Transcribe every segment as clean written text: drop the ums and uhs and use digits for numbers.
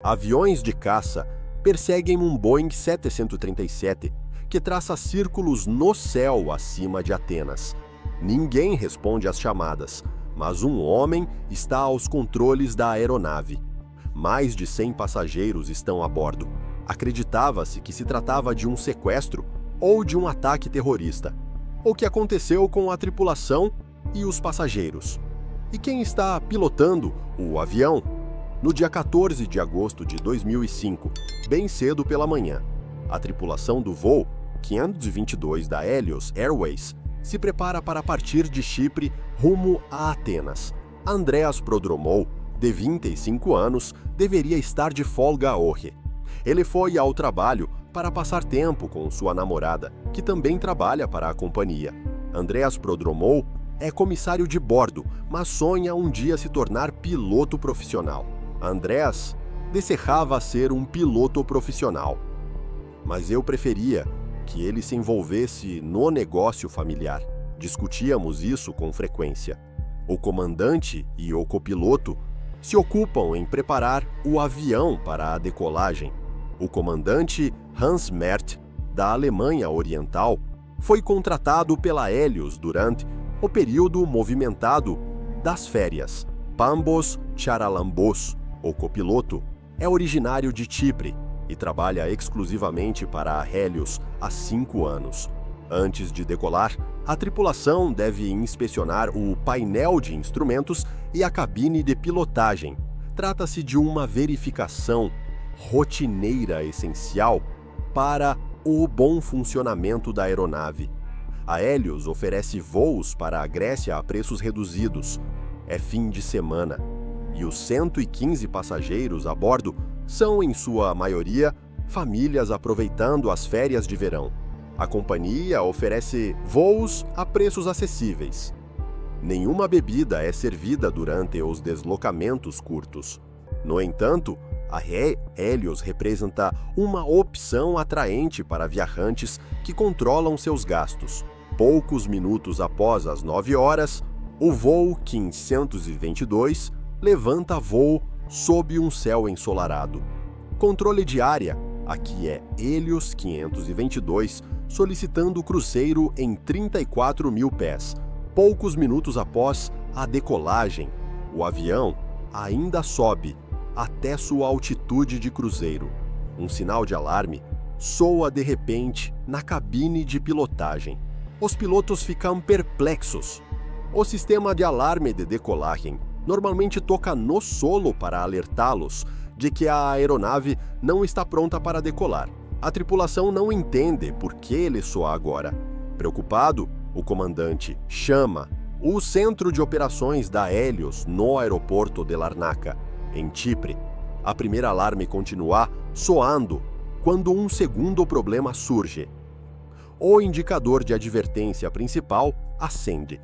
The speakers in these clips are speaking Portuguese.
Aviões de caça perseguem um Boeing 737 que traça círculos no céu acima de Atenas. Ninguém responde às chamadas, mas um homem está aos controles da aeronave. Mais de 100 passageiros estão a bordo. Acreditava-se que se tratava de um sequestro ou de um ataque terrorista. O que aconteceu com a tripulação e os passageiros? E quem está pilotando o avião? No dia 14 de agosto de 2005, bem cedo pela manhã, a tripulação do voo 522 da Helios Airways se prepara para partir de Chipre rumo a Atenas. Andreas Prodromou, de 25 anos, deveria estar de folga hoje. Ele foi ao trabalho para passar tempo com sua namorada, que também trabalha para a companhia. Andreas Prodromou é comissário de bordo, mas sonha um dia se tornar piloto profissional. Andreas desejava ser um piloto profissional, mas eu preferia que ele se envolvesse no negócio familiar. Discutíamos isso com frequência. O comandante e o copiloto se ocupam em preparar o avião para a decolagem. O comandante Hans Merth, da Alemanha Oriental, foi contratado pela Helios durante o período movimentado das férias. Pambos Charalambos, o copiloto, é originário de Chipre e trabalha exclusivamente para a Helios há 5 anos. Antes de decolar, a tripulação deve inspecionar o painel de instrumentos e a cabine de pilotagem. Trata-se de uma verificação rotineira essencial para o bom funcionamento da aeronave. A Helios oferece voos para a Grécia a preços reduzidos. É fim de semana e os 115 passageiros a bordo são, em sua maioria, famílias aproveitando as férias de verão. A companhia oferece voos a preços acessíveis. Nenhuma bebida é servida durante os deslocamentos curtos. No entanto, a Helios representa uma opção atraente para viajantes que controlam seus gastos. Poucos minutos após as 9 horas, o voo 522 levanta voo sob um céu ensolarado. Controle de área, aqui é Helios 522, solicitando o cruzeiro em 34 mil pés. Poucos minutos após a decolagem, o avião ainda sobe até sua altitude de cruzeiro. Um sinal de alarme soa de repente na cabine de pilotagem. Os pilotos ficam perplexos. O sistema de alarme de decolagem normalmente toca no solo para alertá-los de que a aeronave não está pronta para decolar. A tripulação não entende por que ele soa agora. Preocupado, o comandante chama o centro de operações da Helios no aeroporto de Larnaca, em Chipre. A primeira alarme continua soando quando um segundo problema surge. O indicador de advertência principal acende.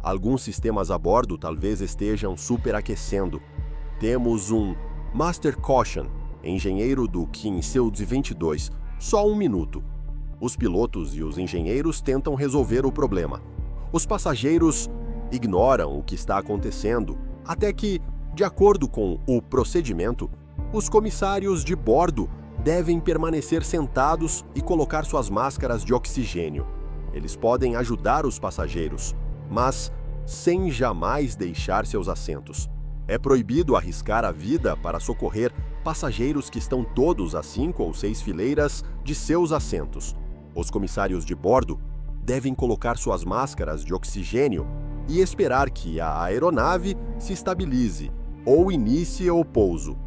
Alguns sistemas a bordo talvez estejam superaquecendo. Temos um Master Caution, engenheiro do 522, só 1 minuto. Os pilotos e os engenheiros tentam resolver o problema. Os passageiros ignoram o que está acontecendo, até que, de acordo com o procedimento, os comissários de bordo devem permanecer sentados e colocar suas máscaras de oxigênio. Eles podem ajudar os passageiros, mas sem jamais deixar seus assentos. É proibido arriscar a vida para socorrer passageiros que estão todos a 5 ou 6 fileiras de seus assentos. Os comissários de bordo devem colocar suas máscaras de oxigênio e esperar que a aeronave se estabilize ou inicie o pouso.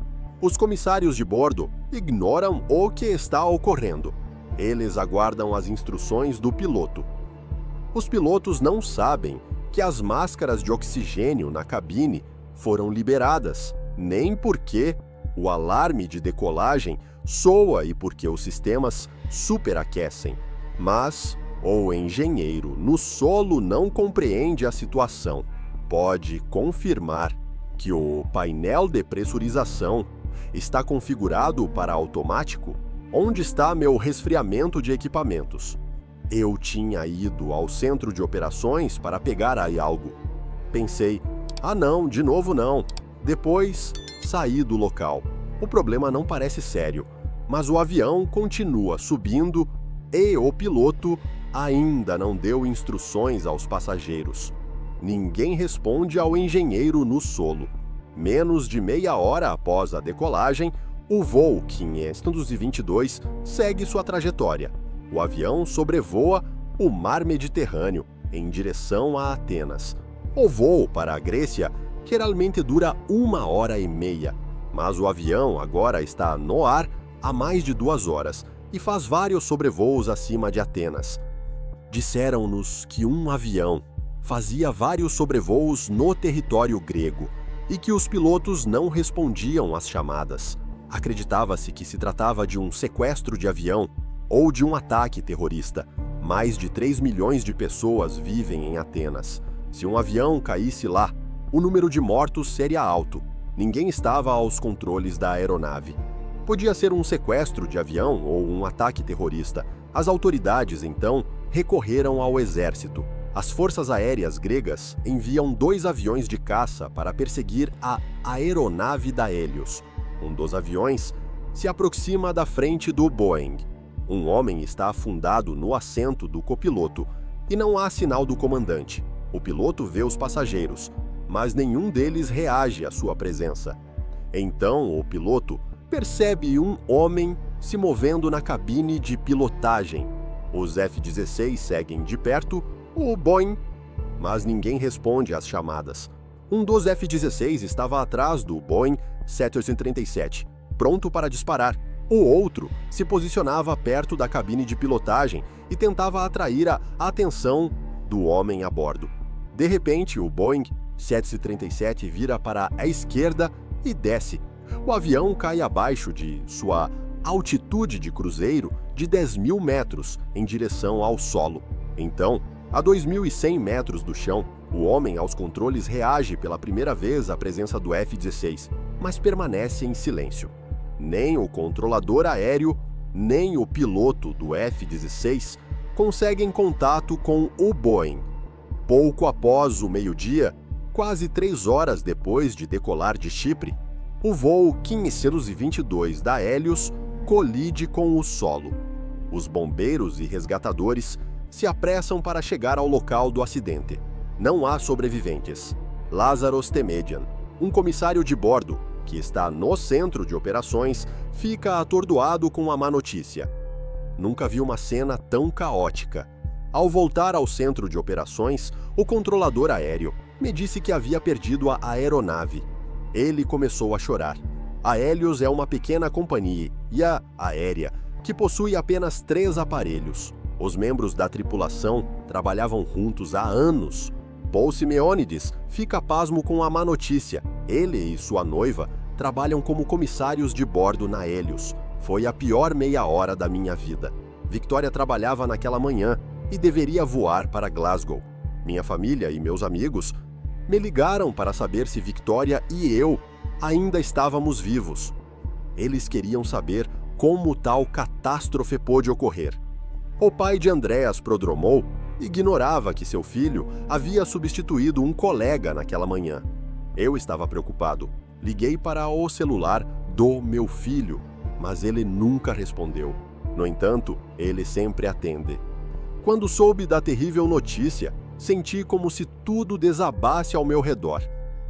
Os comissários de bordo ignoram o que está ocorrendo. Eles aguardam as instruções do piloto. Os pilotos não sabem que as máscaras de oxigênio na cabine foram liberadas, nem porque o alarme de decolagem soa e porque os sistemas superaquecem. Mas o engenheiro no solo não compreende a situação. Pode confirmar que o painel de pressurização está configurado para automático? Onde está meu resfriamento de equipamentos? Eu tinha ido ao centro de operações para pegar aí algo. Pensei, não, de novo não. Depois, saí do local. O problema não parece sério, mas o avião continua subindo e o piloto ainda não deu instruções aos passageiros. Ninguém responde ao engenheiro no solo. Menos de meia hora após a decolagem, o voo 522 segue sua trajetória. O avião sobrevoa o mar Mediterrâneo em direção a Atenas. O voo para a Grécia geralmente dura 1h30, mas o avião agora está no ar há mais de 2 horas e faz vários sobrevoos acima de Atenas. Disseram-nos que um avião fazia vários sobrevoos no território grego e que os pilotos não respondiam às chamadas. Acreditava-se que se tratava de um sequestro de avião ou de um ataque terrorista. Mais de 3 milhões de pessoas vivem em Atenas. Se um avião caísse lá, o número de mortos seria alto. Ninguém estava aos controles da aeronave. Podia ser um sequestro de avião ou um ataque terrorista. As autoridades, então, recorreram ao exército. As forças aéreas gregas enviam 2 aviões de caça para perseguir a aeronave da Hélios. Um dos aviões se aproxima da frente do Boeing. Um homem está afundado no assento do copiloto e não há sinal do comandante. O piloto vê os passageiros, mas nenhum deles reage à sua presença. Então, o piloto percebe um homem se movendo na cabine de pilotagem. Os F-16 seguem de perto o Boeing, mas ninguém responde às chamadas. Um dos F-16 estava atrás do Boeing 737, pronto para disparar. O outro se posicionava perto da cabine de pilotagem e tentava atrair a atenção do homem a bordo. De repente, o Boeing 737 vira para a esquerda e desce. O avião cai abaixo de sua altitude de cruzeiro de 10.000 metros em direção ao solo. Então, a 2.100 metros do chão, o homem aos controles reage pela primeira vez à presença do F-16, mas permanece em silêncio. Nem o controlador aéreo, nem o piloto do F-16 conseguem contato com o Boeing. Pouco após o meio-dia, quase 3 horas depois de decolar de Chipre, o voo 522 da Hélios colide com o solo. Os bombeiros e resgatadores se apressam para chegar ao local do acidente. Não há sobreviventes. Lázaros Temedian, um comissário de bordo, que está no centro de operações, fica atordoado com a má notícia. Nunca vi uma cena tão caótica. Ao voltar ao centro de operações, o controlador aéreo me disse que havia perdido a aeronave. Ele começou a chorar. A Hélios é uma pequena companhia aérea que possui apenas 3 aparelhos. Os membros da tripulação trabalhavam juntos há anos. Paul Simeonides fica pasmo com a má notícia. Ele e sua noiva trabalham como comissários de bordo na Hélios. Foi a pior meia hora da minha vida. Victoria trabalhava naquela manhã e deveria voar para Glasgow. Minha família e meus amigos me ligaram para saber se Victoria e eu ainda estávamos vivos. Eles queriam saber como tal catástrofe pôde ocorrer. O pai de Andreas Prodromou ignorava que seu filho havia substituído um colega naquela manhã. Eu estava preocupado. Liguei para o celular do meu filho, mas ele nunca respondeu. No entanto, ele sempre atende. Quando soube da terrível notícia, senti como se tudo desabasse ao meu redor.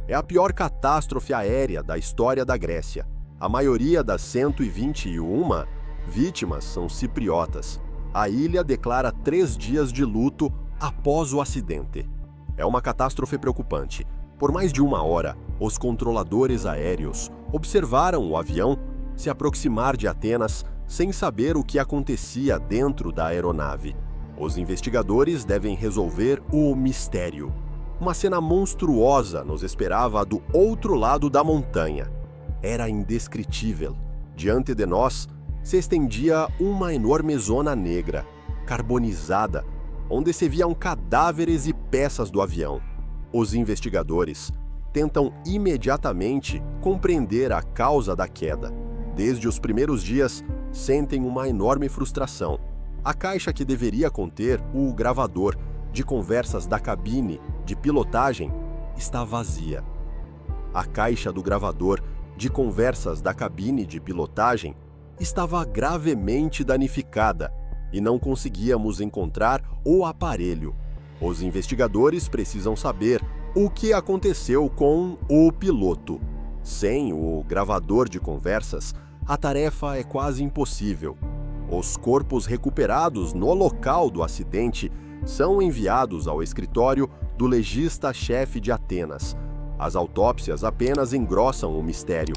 É a pior catástrofe aérea da história da Grécia. A maioria das 121 vítimas são cipriotas. A ilha declara 3 dias de luto após o acidente. É uma catástrofe preocupante. Por mais de 1 hora, os controladores aéreos observaram o avião se aproximar de Atenas sem saber o que acontecia dentro da aeronave. Os investigadores devem resolver o mistério. Uma cena monstruosa nos esperava do outro lado da montanha. Era indescritível. Diante de nós, se estendia uma enorme zona negra, carbonizada, onde se viam cadáveres e peças do avião. Os investigadores tentam imediatamente compreender a causa da queda. Desde os primeiros dias, sentem uma enorme frustração. A caixa que deveria conter o gravador de conversas da cabine de pilotagem está vazia. A caixa do gravador de conversas da cabine de pilotagem estava gravemente danificada e não conseguíamos encontrar o aparelho. Os investigadores precisam saber o que aconteceu com o piloto. Sem o gravador de conversas, a tarefa é quase impossível. Os corpos recuperados no local do acidente são enviados ao escritório do legista-chefe de Atenas. As autópsias apenas engrossam o mistério.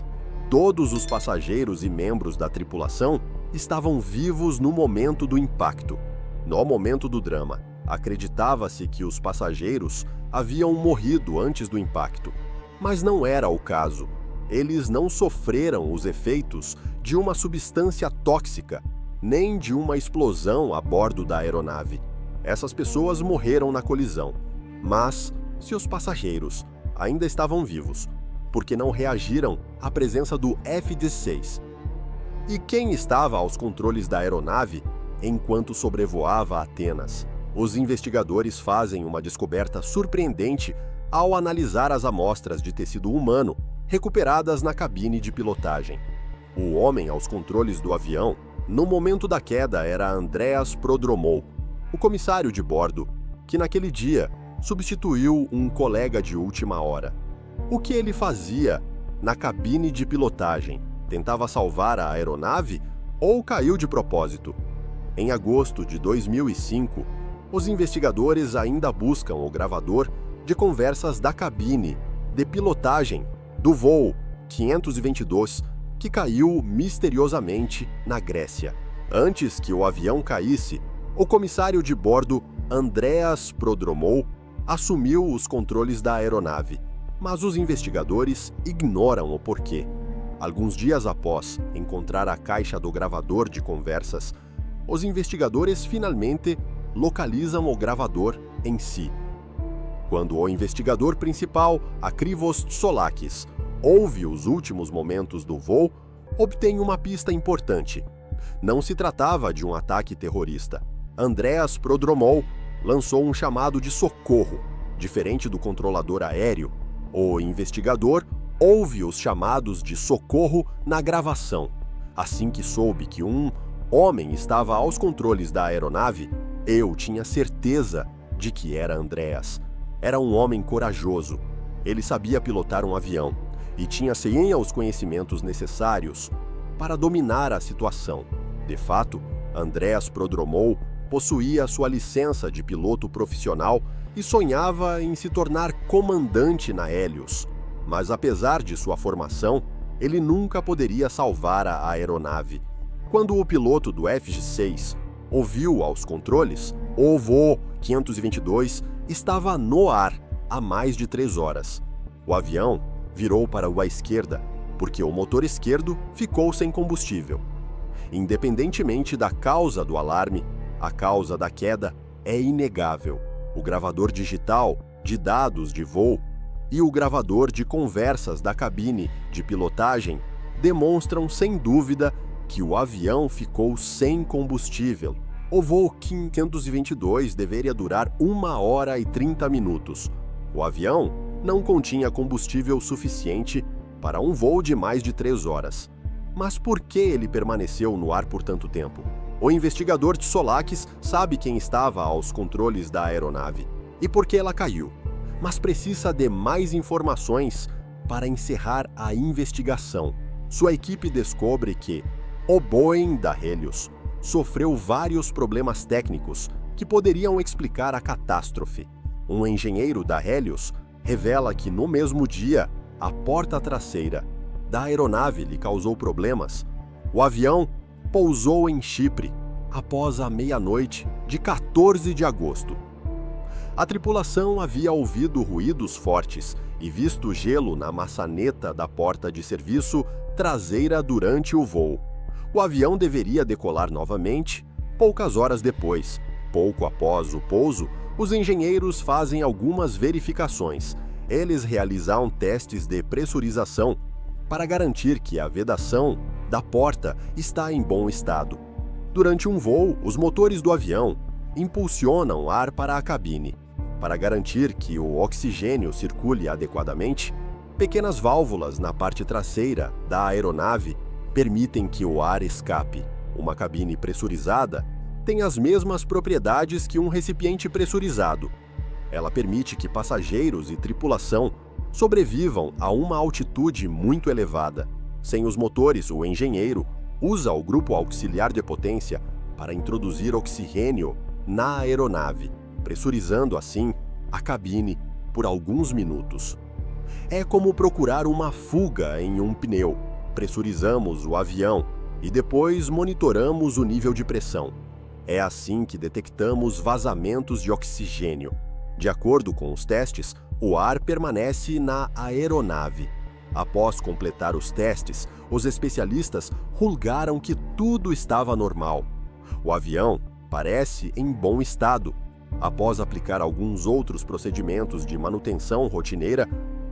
Todos os passageiros e membros da tripulação estavam vivos no momento do impacto. No momento do drama, acreditava-se que os passageiros haviam morrido antes do impacto. Mas não era o caso. Eles não sofreram os efeitos de uma substância tóxica, nem de uma explosão a bordo da aeronave. Essas pessoas morreram na colisão. Mas seus passageiros ainda estavam vivos, porque não reagiram à presença do F-16. E quem estava aos controles da aeronave enquanto sobrevoava Atenas? Os investigadores fazem uma descoberta surpreendente ao analisar as amostras de tecido humano recuperadas na cabine de pilotagem. O homem aos controles do avião, no momento da queda, era Andreas Prodromou, o comissário de bordo, que naquele dia substituiu um colega de última hora. O que ele fazia na cabine de pilotagem? Tentava salvar a aeronave ou caiu de propósito? Em agosto de 2005, os investigadores ainda buscam o gravador de conversas da cabine de pilotagem do voo 522 que caiu misteriosamente na Grécia. Antes que o avião caísse, o comissário de bordo, Andreas Prodromou, assumiu os controles da aeronave, mas os investigadores ignoram o porquê. Alguns dias após encontrar a caixa do gravador de conversas, os investigadores finalmente localizam o gravador em si. Quando o investigador principal, Akrivos Tsolakis, ouve os últimos momentos do voo, obtém uma pista importante. Não se tratava de um ataque terrorista. Andreas Prodromou lançou um chamado de socorro. Diferente do controlador aéreo, o investigador ouve os chamados de socorro na gravação. Assim que soube que um homem estava aos controles da aeronave, eu tinha certeza de que era Andreas. Era um homem corajoso. Ele sabia pilotar um avião e tinha os conhecimentos necessários para dominar a situação. De fato, Andreas Prodromou possuía sua licença de piloto profissional e sonhava em se tornar comandante na Hélios. Mas apesar de sua formação, ele nunca poderia salvar a aeronave. Quando o piloto do F-16 ouviu aos controles, o voo 522 estava no ar há mais de 3 horas. O avião virou para a esquerda, porque o motor esquerdo ficou sem combustível. Independentemente da causa do alarme, a causa da queda é inegável. O gravador digital de dados de voo e o gravador de conversas da cabine de pilotagem demonstram sem dúvida que o avião ficou sem combustível. O voo 522 deveria durar 1 hora e 30 minutos. O avião não continha combustível suficiente para um voo de mais de 3 horas. Mas por que ele permaneceu no ar por tanto tempo? O investigador Tsolakis sabe quem estava aos controles da aeronave e por que ela caiu, mas precisa de mais informações para encerrar a investigação. Sua equipe descobre que o Boeing da Hélios sofreu vários problemas técnicos que poderiam explicar a catástrofe. Um engenheiro da Hélios revela que no mesmo dia, a porta traseira da aeronave lhe causou problemas. O avião pousou em Chipre após a meia-noite de 14 de agosto. A tripulação havia ouvido ruídos fortes e visto gelo na maçaneta da porta de serviço traseira durante o voo. O avião deveria decolar novamente poucas horas depois. Pouco após o pouso, os engenheiros fazem algumas verificações. Eles realizam testes de pressurização para garantir que a vedação da porta está em bom estado. Durante um voo, os motores do avião impulsionam ar para a cabine. Para garantir que o oxigênio circule adequadamente, Pequenas válvulas na parte traseira da aeronave permitem que o ar escape. Uma cabine pressurizada tem as mesmas propriedades que um recipiente pressurizado. Ela permite que passageiros e tripulação sobrevivam a uma altitude muito elevada. Sem os motores, o engenheiro usa o grupo auxiliar de potência para introduzir oxigênio na aeronave, pressurizando assim a cabine por alguns minutos. É como procurar uma fuga em um pneu. Pressurizamos o avião e depois monitoramos o nível de pressão. É assim que detectamos vazamentos de oxigênio. De acordo com os testes, o ar permanece na aeronave. Após completar os testes, os especialistas julgaram que tudo estava normal. O avião parece em bom estado. Após aplicar alguns outros procedimentos de manutenção rotineira,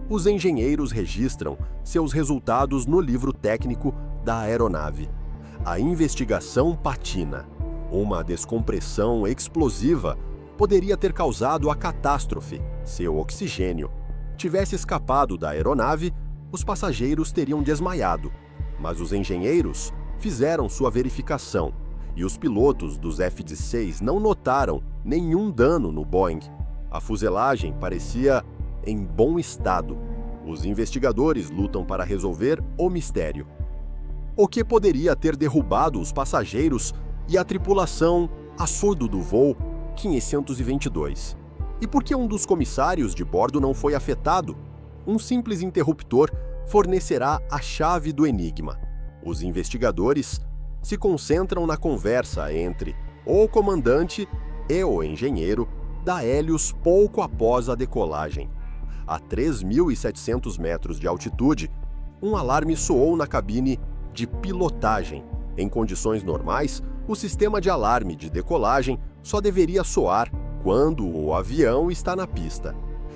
os engenheiros registram seus resultados no livro técnico da aeronave. A investigação patina. Uma descompressão explosiva poderia ter causado a catástrofe se o oxigênio tivesse escapado da aeronave. Os passageiros teriam desmaiado, mas os engenheiros fizeram sua verificação e os pilotos dos F-16 não notaram nenhum dano no Boeing. A fuselagem parecia em bom estado. Os investigadores lutam para resolver o mistério. O que poderia ter derrubado os passageiros e a tripulação a bordo do voo 522? E por que um dos comissários de bordo não foi afetado? Um simples interruptor fornecerá a chave do enigma. Os investigadores se concentram na conversa entre o comandante e o engenheiro da Hélios pouco após a decolagem. A 3.700 metros de altitude, um alarme soou na cabine de pilotagem. Em condições normais, o sistema de alarme de decolagem só deveria soar quando o avião está na pista.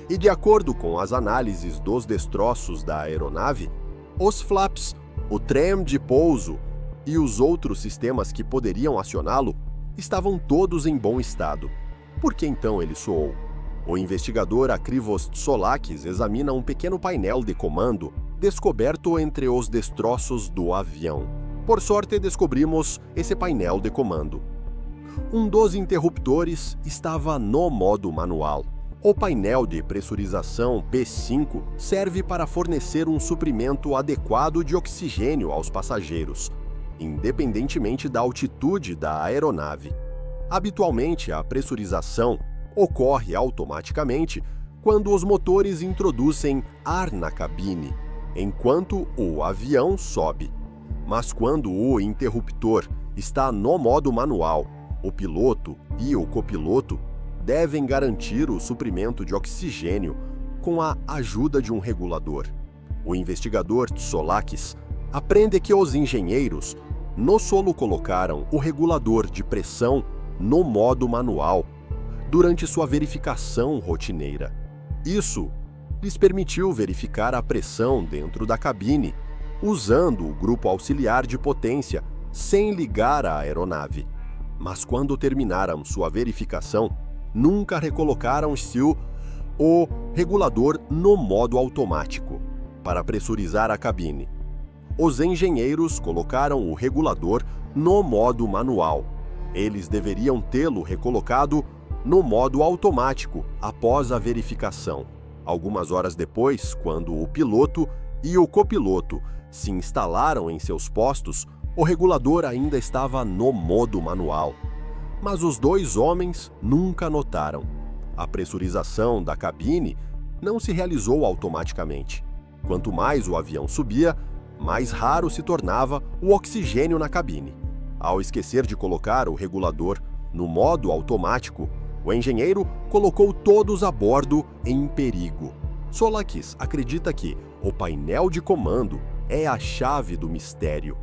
E de acordo com as análises dos destroços da aeronave, os flaps, o trem de pouso e os outros sistemas que poderiam acioná-lo estavam todos em bom estado. Por que então ele soou? O investigador Akrivos Tsolakis examina um pequeno painel de comando descoberto entre os destroços do avião. Por sorte, descobrimos esse painel de comando. Um dos interruptores estava no modo manual. O painel de pressurização P5 serve para fornecer um suprimento adequado de oxigênio aos passageiros, independentemente da altitude da aeronave. Habitualmente, a pressurização ocorre automaticamente quando os motores introduzem ar na cabine, enquanto o avião sobe. Mas quando o interruptor está no modo manual, o piloto e o copiloto devem garantir o suprimento de oxigênio com a ajuda de um regulador. O investigador Tsolakis aprende que os engenheiros no solo colocaram o regulador de pressão no modo manual durante sua verificação rotineira. Isso lhes permitiu verificar a pressão dentro da cabine, usando o grupo auxiliar de potência sem ligar a aeronave. Mas quando terminaram sua verificação, nunca recolocaram-se o regulador no modo automático para pressurizar a cabine. Os engenheiros colocaram o regulador no modo manual. Eles deveriam tê-lo recolocado no modo automático após a verificação. Algumas horas depois, quando o piloto e o copiloto se instalaram em seus postos, o regulador ainda estava no modo manual. Mas os dois homens nunca notaram. A pressurização da cabine não se realizou automaticamente. Quanto mais o avião subia, mais raro se tornava o oxigênio na cabine. Ao esquecer de colocar o regulador no modo automático, o engenheiro colocou todos a bordo em perigo. Tsolakis acredita que o painel de comando é a chave do mistério.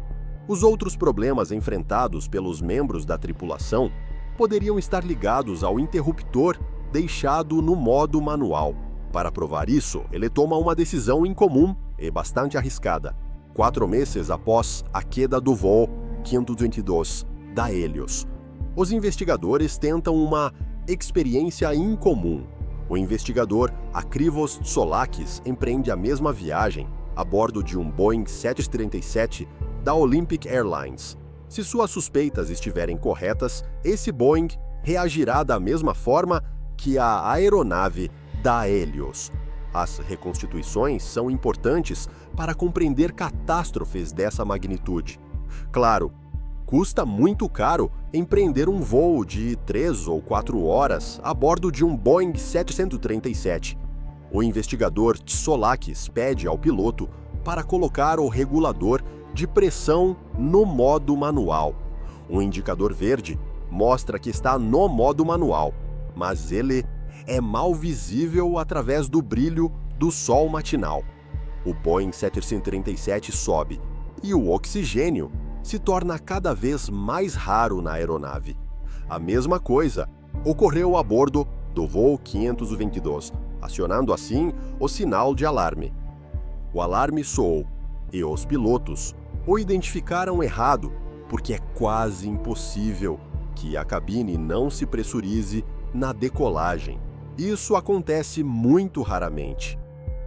Os outros problemas enfrentados pelos membros da tripulação poderiam estar ligados ao interruptor deixado no modo manual. Para provar isso, ele toma uma decisão incomum e bastante arriscada. 4 meses após a queda do voo 522 da Hélios, os investigadores tentam uma experiência incomum. O investigador Akrivos Tsolakis empreende a mesma viagem a bordo de um Boeing 737 da Olympic Airlines. Se suas suspeitas estiverem corretas, esse Boeing reagirá da mesma forma que a aeronave da Helios. As reconstituições são importantes para compreender catástrofes dessa magnitude. Claro, custa muito caro empreender um voo de 3 ou 4 horas a bordo de um Boeing 737. O investigador Tsolakis pede ao piloto para colocar o regulador de pressão no modo manual. O indicador verde mostra que está no modo manual, mas ele é mal visível através do brilho do sol matinal. O Boeing 737 sobe e o oxigênio se torna cada vez mais raro na aeronave. A mesma coisa ocorreu a bordo do voo 522, acionando assim o sinal de alarme. O alarme soou e os pilotos o identificaram errado, porque é quase impossível que a cabine não se pressurize na decolagem. Isso acontece muito raramente.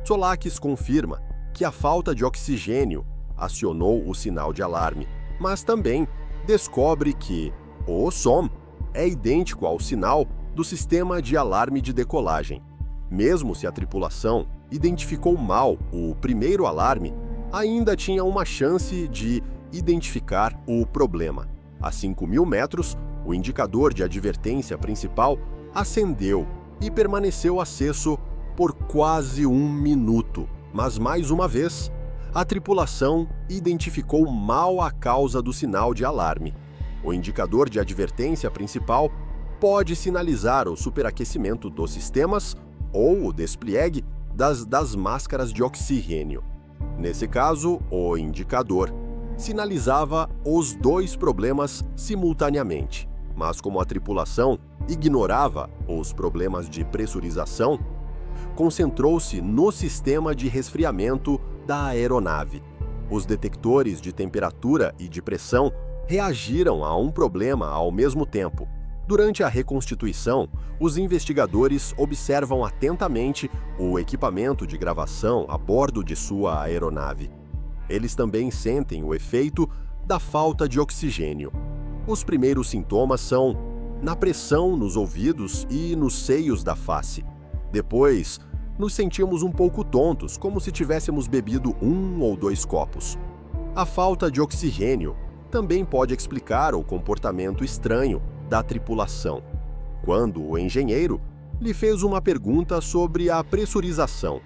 Tsolakis confirma que a falta de oxigênio acionou o sinal de alarme, mas também descobre que o som é idêntico ao sinal do sistema de alarme de decolagem. Mesmo se a tripulação identificou mal o primeiro alarme, ainda tinha uma chance de identificar o problema. A 5.000 metros, o indicador de advertência principal acendeu e permaneceu aceso por quase 1 minuto. Mas mais uma vez, a tripulação identificou mal a causa do sinal de alarme. O indicador de advertência principal pode sinalizar o superaquecimento dos sistemas ou o despliegue das máscaras de oxigênio. Nesse caso, o indicador sinalizava os dois problemas simultaneamente, mas como a tripulação ignorava os problemas de pressurização, concentrou-se no sistema de resfriamento da aeronave. Os detectores de temperatura e de pressão reagiram a um problema ao mesmo tempo. Durante a reconstituição, os investigadores observam atentamente o equipamento de gravação a bordo de sua aeronave. Eles também sentem o efeito da falta de oxigênio. Os primeiros sintomas são na pressão nos ouvidos e nos seios da face. Depois, nos sentimos um pouco tontos, como se tivéssemos bebido 1 ou 2 copos. A falta de oxigênio também pode explicar o comportamento estranho da tripulação, quando o engenheiro lhe fez uma pergunta sobre a pressurização.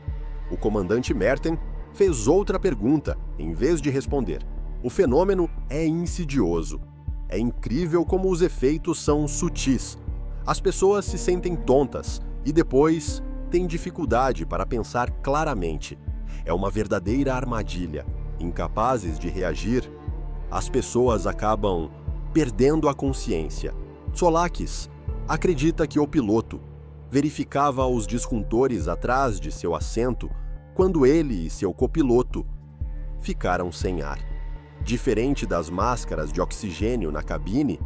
O comandante Merten fez outra pergunta, em vez de responder. O fenômeno é insidioso. É incrível como os efeitos são sutis. As pessoas se sentem tontas e depois têm dificuldade para pensar claramente. É uma verdadeira armadilha. Incapazes de reagir, as pessoas acabam perdendo a consciência. Tsolakis acredita que o piloto verificava os disjuntores atrás de seu assento quando ele e seu copiloto ficaram sem ar. Diferente das máscaras de oxigênio na cabine,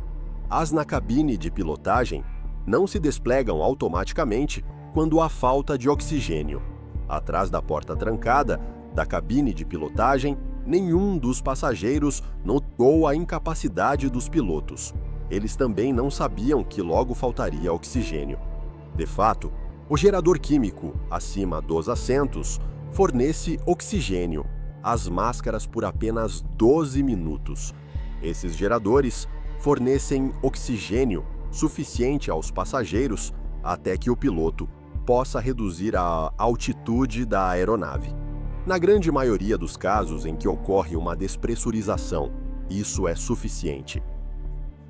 as na cabine de pilotagem não se desplegam automaticamente quando há falta de oxigênio. Atrás da porta trancada da cabine de pilotagem, nenhum dos passageiros notou a incapacidade dos pilotos. Eles também não sabiam que logo faltaria oxigênio. De fato, o gerador químico acima dos assentos fornece oxigênio às máscaras por apenas 12 minutos. Esses geradores fornecem oxigênio suficiente aos passageiros até que o piloto possa reduzir a altitude da aeronave. Na grande maioria dos casos em que ocorre uma despressurização, isso é suficiente.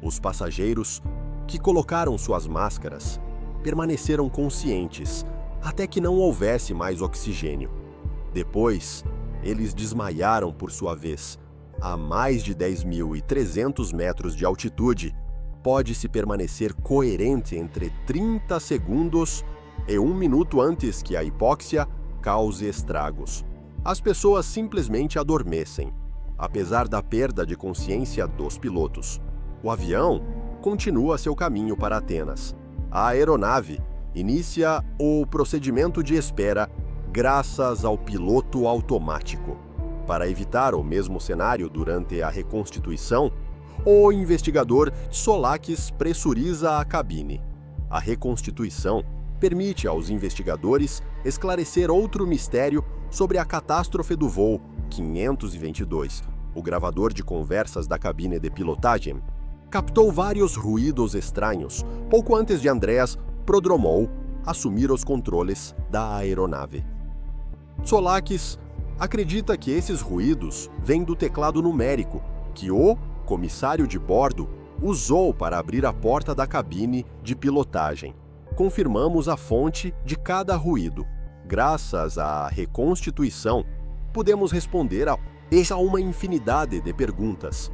Os passageiros que colocaram suas máscaras permaneceram conscientes até que não houvesse mais oxigênio. Depois, eles desmaiaram por sua vez. A mais de 10.300 metros de altitude, pode-se permanecer coerente entre 30 segundos e 1 minuto antes que a hipóxia cause estragos. As pessoas simplesmente adormecem, apesar da perda de consciência dos pilotos. O avião continua seu caminho para Atenas. A aeronave inicia o procedimento de espera graças ao piloto automático. Para evitar o mesmo cenário durante a reconstituição, o investigador Tsolakis pressuriza a cabine. A reconstituição permite aos investigadores esclarecer outro mistério sobre a catástrofe do voo 522. O gravador de conversas da cabine de pilotagem captou vários ruídos estranhos pouco antes de Andreas Prodromou assumir os controles da aeronave. Tsolakis acredita que esses ruídos vêm do teclado numérico que o comissário de bordo usou para abrir a porta da cabine de pilotagem. Confirmamos a fonte de cada ruído. Graças à reconstituição, podemos responder a uma infinidade de perguntas.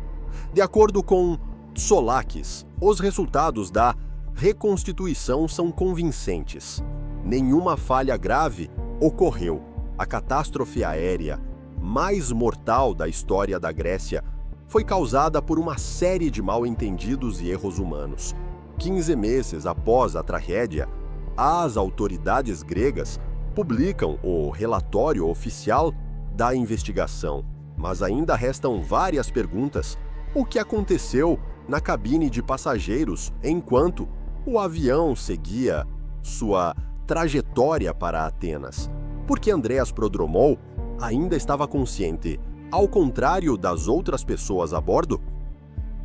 De acordo com Tsolakis, os resultados da reconstituição são convincentes. Nenhuma falha grave ocorreu. A catástrofe aérea mais mortal da história da Grécia foi causada por uma série de mal-entendidos e erros humanos. 15 meses após a tragédia, as autoridades gregas publicam o relatório oficial da investigação, mas ainda restam várias perguntas. O que aconteceu na cabine de passageiros enquanto o avião seguia sua trajetória para Atenas? Por que Andreas Prodromou ainda estava consciente, ao contrário das outras pessoas a bordo?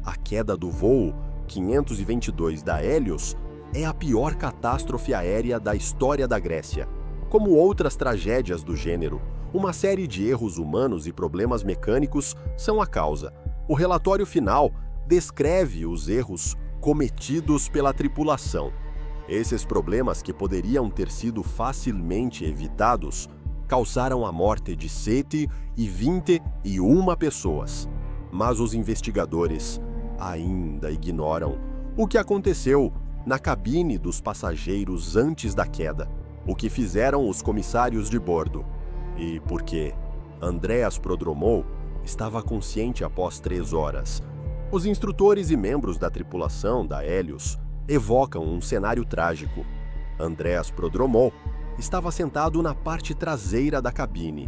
A queda do voo 522 da Hélios é a pior catástrofe aérea da história da Grécia. Como outras tragédias do gênero, uma série de erros humanos e problemas mecânicos são a causa. O relatório final descreve os erros cometidos pela tripulação. Esses problemas, que poderiam ter sido facilmente evitados, causaram a morte de 121 pessoas. Mas os investigadores ainda ignoram o que aconteceu na cabine dos passageiros antes da queda, o que fizeram os comissários de bordo e por que Andreas Prodromou estava consciente após 3 horas. Os instrutores e membros da tripulação da Hélios evocam um cenário trágico. Andreas Prodromou estava sentado na parte traseira da cabine.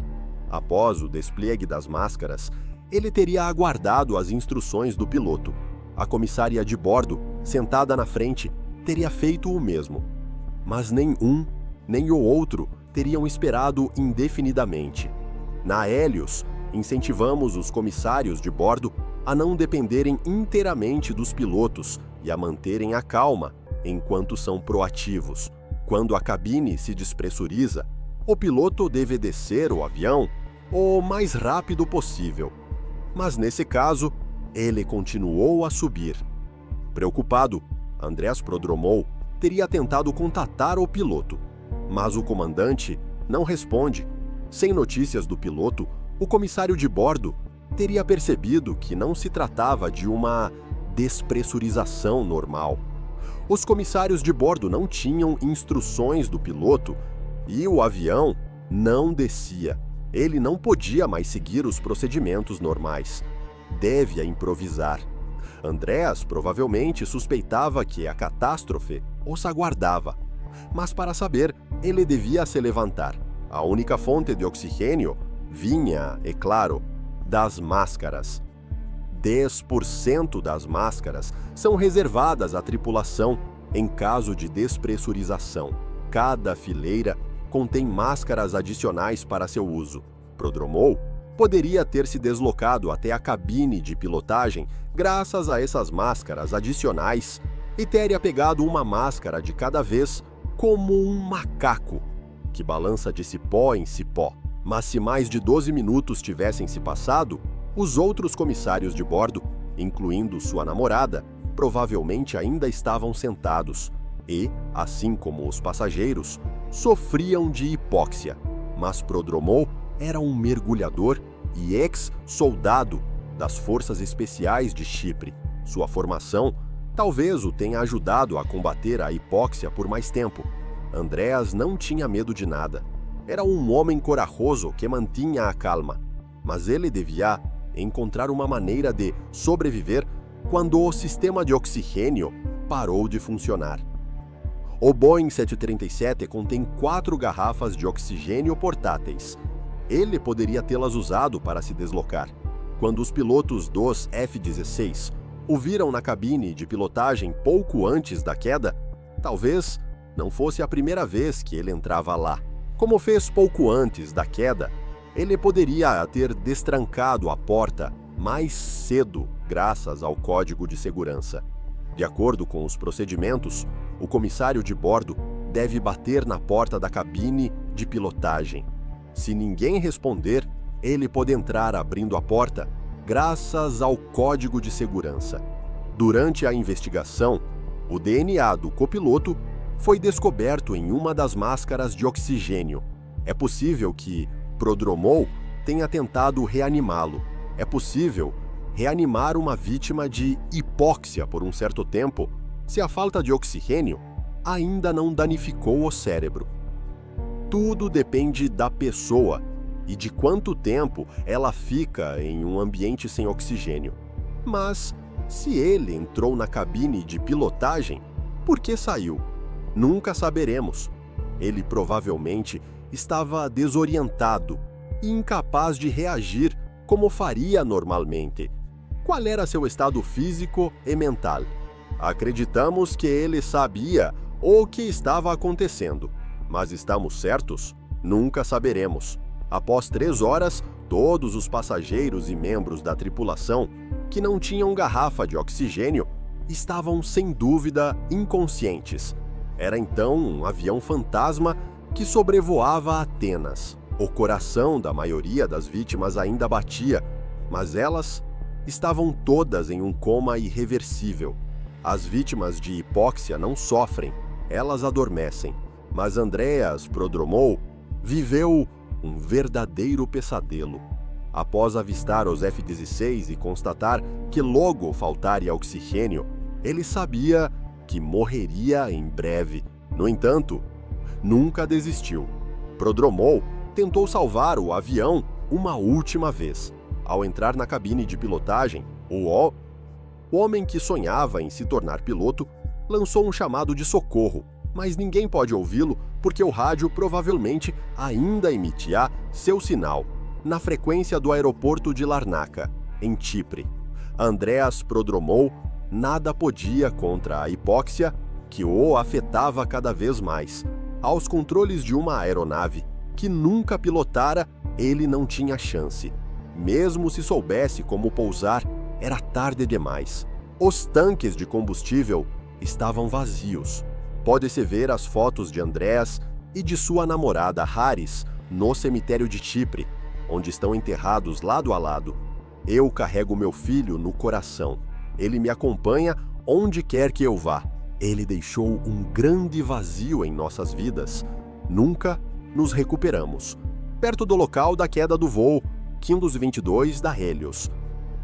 Após o despliegue das máscaras, ele teria aguardado as instruções do piloto. A comissária de bordo, sentada na frente, teria feito o mesmo. Mas nem um, nem o outro teriam esperado indefinidamente. Na Hélios, incentivamos os comissários de bordo a não dependerem inteiramente dos pilotos e a manterem a calma enquanto são proativos. Quando a cabine se despressuriza, o piloto deve descer o avião o mais rápido possível. Mas nesse caso, ele continuou a subir. Preocupado, Andreas Prodromou teria tentado contatar o piloto, mas o comandante não responde. Sem notícias do piloto, o comissário de bordo teria percebido que não se tratava de uma despressurização normal. Os comissários de bordo não tinham instruções do piloto e o avião não descia. Ele não podia mais seguir os procedimentos normais. Devia improvisar. Andreas provavelmente suspeitava que a catástrofe os aguardava. Mas para saber, ele devia se levantar. A única fonte de oxigênio vinha, é claro, das máscaras. 10% das máscaras são reservadas à tripulação em caso de despressurização. Cada fileira contém máscaras adicionais para seu uso. Prodromou poderia ter se deslocado até a cabine de pilotagem graças a essas máscaras adicionais e teria pegado uma máscara de cada vez, como um macaco que balança de cipó em cipó. Mas se mais de 12 minutos tivessem se passado, os outros comissários de bordo, incluindo sua namorada, provavelmente ainda estavam sentados e, assim como os passageiros, sofriam de hipóxia. Mas Prodromou era um mergulhador e ex-soldado das Forças Especiais de Chipre. Sua formação talvez o tenha ajudado a combater a hipóxia por mais tempo. Andreas não tinha medo de nada. Era um homem corajoso que mantinha a calma, mas ele devia encontrar uma maneira de sobreviver quando o sistema de oxigênio parou de funcionar. O Boeing 737 contém 4 garrafas de oxigênio portáteis. Ele poderia tê-las usado para se deslocar. Quando os pilotos dos F-16 o viram na cabine de pilotagem pouco antes da queda, talvez não fosse a primeira vez que ele entrava lá. Como fez pouco antes da queda, ele poderia ter destrancado a porta mais cedo graças ao código de segurança. De acordo com os procedimentos, o comissário de bordo deve bater na porta da cabine de pilotagem. Se ninguém responder, ele pode entrar abrindo a porta graças ao código de segurança. Durante a investigação, o DNA do copiloto foi descoberto em uma das máscaras de oxigênio. É possível que Prodromou tenha tentado reanimá-lo. É possível reanimar uma vítima de hipóxia por um certo tempo, se a falta de oxigênio ainda não danificou o cérebro. Tudo depende da pessoa e de quanto tempo ela fica em um ambiente sem oxigênio. Mas, se ele entrou na cabine de pilotagem, por que saiu? Nunca saberemos. Ele provavelmente estava desorientado e incapaz de reagir como faria normalmente. Qual era seu estado físico e mental? Acreditamos que ele sabia o que estava acontecendo, mas estamos certos? Nunca saberemos. Após 3 horas, todos os passageiros e membros da tripulação que não tinham garrafa de oxigênio estavam sem dúvida inconscientes. Era então um avião fantasma que sobrevoava Atenas. O coração da maioria das vítimas ainda batia, mas elas estavam todas em um coma irreversível. As vítimas de hipóxia não sofrem, elas adormecem. Mas Andreas Prodromou viveu um verdadeiro pesadelo. Após avistar os F-16 e constatar que logo faltaria oxigênio, ele sabia que morreria em breve. No entanto, nunca desistiu. Prodromou tentou salvar o avião uma última vez. Ao entrar na cabine de pilotagem, o homem que sonhava em se tornar piloto lançou um chamado de socorro, mas ninguém pode ouvi-lo porque o rádio provavelmente ainda emitia seu sinal na frequência do aeroporto de Larnaca, em Chipre. Andreas Prodromou nada podia contra a hipóxia que o afetava cada vez mais. Aos controles de uma aeronave que nunca pilotara, ele não tinha chance. Mesmo se soubesse como pousar, era tarde demais. Os tanques de combustível estavam vazios. Pode-se ver as fotos de Andreas e de sua namorada Haris no cemitério de Chipre, onde estão enterrados lado a lado. Eu carrego meu filho no coração. Ele me acompanha onde quer que eu vá. Ele deixou um grande vazio em nossas vidas. Nunca nos recuperamos. Perto do local da queda do voo Quintus 22 da Hélios,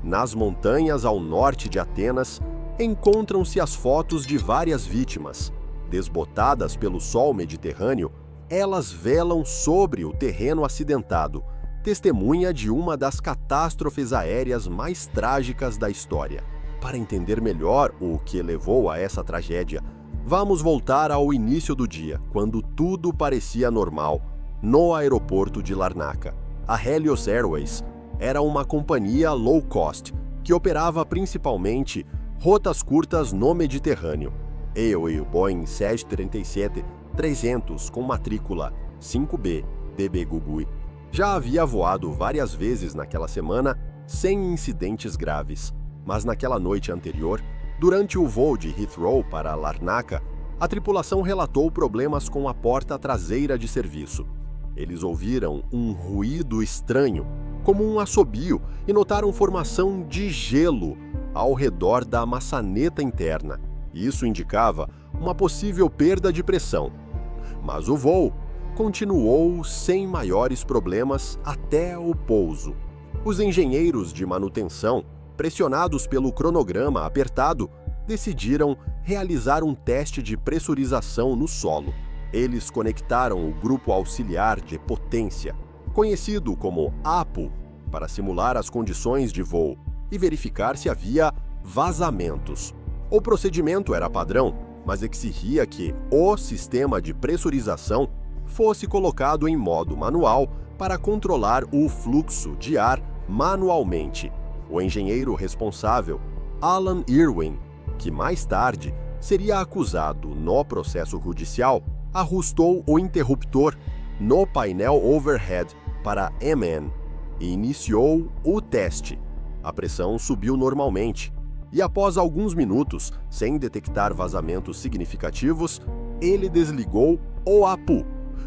nas montanhas ao norte de Atenas, encontram-se as fotos de várias vítimas. Desbotadas pelo sol Mediterrâneo, elas velam sobre o terreno acidentado, testemunha de uma das catástrofes aéreas mais trágicas da história. Para entender melhor o que levou a essa tragédia, vamos voltar ao início do dia, quando tudo parecia normal, no aeroporto de Larnaca. A Helios Airways era uma companhia low cost que operava principalmente rotas curtas no Mediterrâneo. Eu e o Boeing 737-300 com matrícula 5B DB Gugui já havia voado várias vezes naquela semana sem incidentes graves. Mas naquela noite anterior, durante o voo de Heathrow para Larnaca, a tripulação relatou problemas com a porta traseira de serviço. Eles ouviram um ruído estranho, como um assobio, e notaram formação de gelo ao redor da maçaneta interna. Isso indicava uma possível perda de pressão. Mas o voo continuou sem maiores problemas até o pouso. Os engenheiros de manutenção, pressionados pelo cronograma apertado, decidiram realizar um teste de pressurização no solo. Eles conectaram o grupo auxiliar de potência, conhecido como APO, para simular as condições de voo e verificar se havia vazamentos. O procedimento era padrão. mas exigia que o sistema de pressurização fosse colocado em modo manual para controlar o fluxo de ar manualmente. O engenheiro responsável, Alan Irwin, que mais tarde seria acusado no processo judicial, ajustou o interruptor no painel overhead para MN e iniciou o teste. A pressão subiu normalmente e, após alguns minutos, sem detectar vazamentos significativos, ele desligou o APU.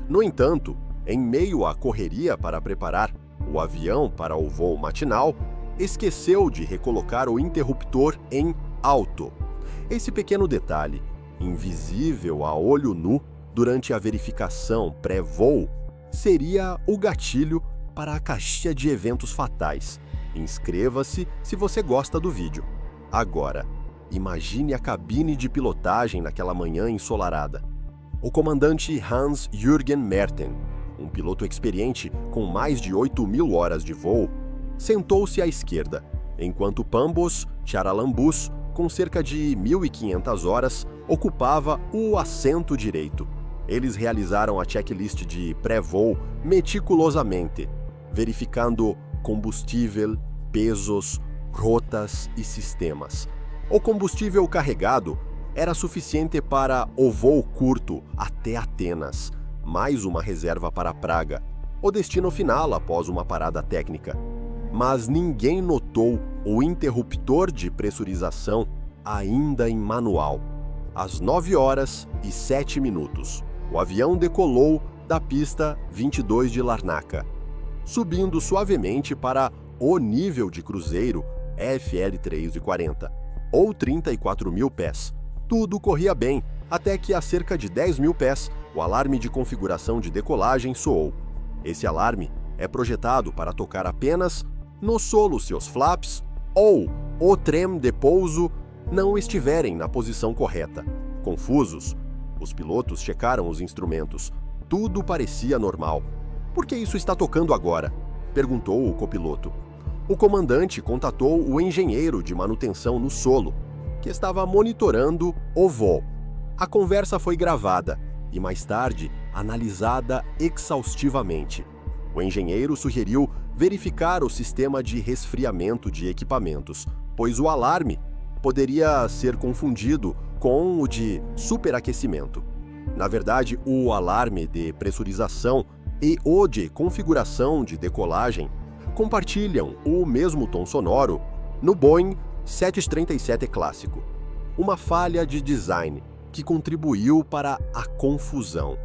No entanto, em meio à correria para preparar o avião para o voo matinal, esqueceu de recolocar o interruptor em alto. Esse pequeno detalhe, invisível a olho nu durante a verificação pré-voo, seria o gatilho para a caixinha de eventos fatais. Inscreva-se se você gosta do vídeo. Agora, imagine a cabine de pilotagem naquela manhã ensolarada. O comandante Hans-Jürgen Merten, um piloto experiente com mais de 8.000 horas de voo, sentou-se à esquerda, enquanto Pambos Charalambous, com cerca de 1.500 horas, ocupava o assento direito. Eles realizaram a checklist de pré-voo meticulosamente, verificando combustível, pesos, rotas e sistemas. O combustível carregado era suficiente para o voo curto até Atenas, mais uma reserva para Praga, o destino final após uma parada técnica. Mas ninguém notou o interruptor de pressurização ainda em manual. Às 9h07, o avião decolou da pista 22 de Larnaca, subindo suavemente para o nível de cruzeiro FL-340, ou 34.000 pés. Tudo corria bem, até que a cerca de 10.000 pés, o alarme de configuração de decolagem soou. Esse alarme é projetado para tocar apenas no solo seus flaps ou o trem de pouso não estiverem na posição correta. Confusos, os pilotos checaram os instrumentos. Tudo parecia normal. "Por que isso está tocando agora?" perguntou o copiloto. O comandante contatou o engenheiro de manutenção no solo, que estava monitorando o voo. A conversa foi gravada e, mais tarde, analisada exaustivamente. O engenheiro sugeriu verificar o sistema de resfriamento de equipamentos, pois o alarme poderia ser confundido com o de superaquecimento. Na verdade, o alarme de pressurização e o de configuração de decolagem compartilham o mesmo tom sonoro no Boeing 737 clássico. Uma falha de design que contribuiu para a confusão.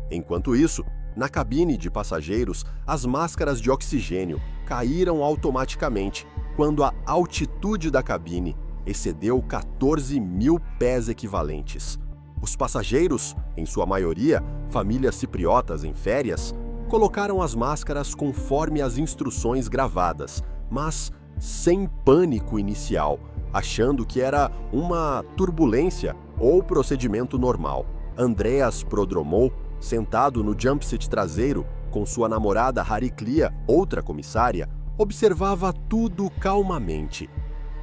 Enquanto isso, na cabine de passageiros, as máscaras de oxigênio caíram automaticamente quando a altitude da cabine excedeu 14.000 pés equivalentes. Os passageiros, em sua maioria famílias cipriotas em férias, colocaram as máscaras conforme as instruções gravadas, mas sem pânico inicial, achando que era uma turbulência ou procedimento normal. Andreas Prodromou, sentado no jumpseat traseiro com sua namorada Hariklia, outra comissária, observava tudo calmamente.